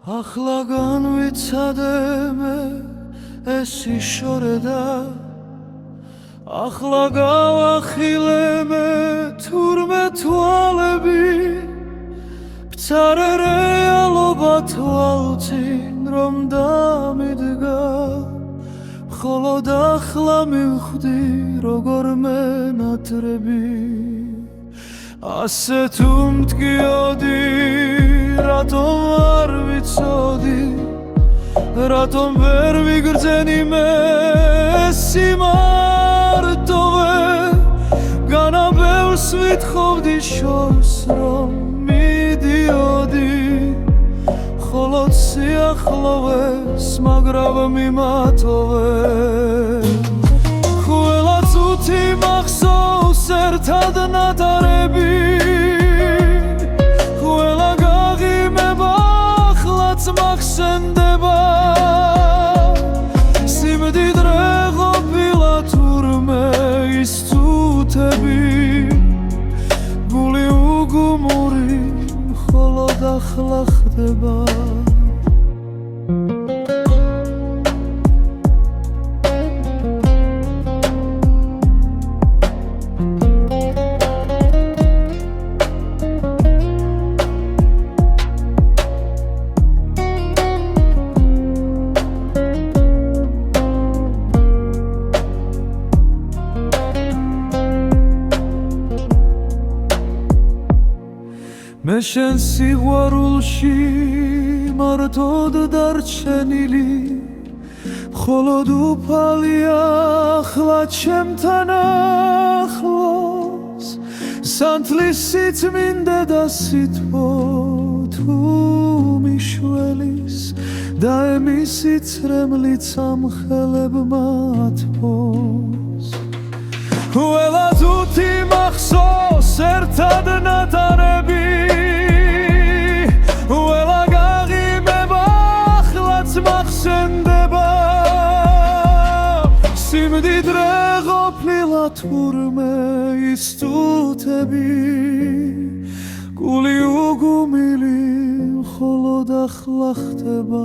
ახლა განვიცადე მე ეს იშორედა ახლა გავახილე მე თურმე თვალები ბცარე რეალობა თვალწინ რომ დამიდგა მხოლოდ ახლა მივხვდი როგორ მენატრები ასე თუ მткиოდი რატომ არ ვიცოდი რატომ ვერ ვიგრძენი მე სიმარტოვე განაბევს ვითხოვდი შორს რომ მიდიოდი ხოლოდ სიახლოვეს მაგრավ მიმატოვე ყველა წუთი მახსოვს ერთად ნატარები ყველა გაღიმება ახლაც მახსენდება სიმდიდრე ყოფილა თურმე ის წუთები გული უგუმური მხოლოდ ახლა ხდება მე შენ სიყვარულში მარტოდ დარჩენილი მხოლოდ უფალია ახლა ჩემთან ახლოს სანთლის სიწმინდე და სითბო თუ მიშველის და ემისი ცრემლიც ამხელებმა ათბოს ყველა თუთი მახსოვს ერთად ნატარები სიმდიდრე ყოფილა თურმე ის წუთები გული უგუმილი მხოლოდ ახლა ხდება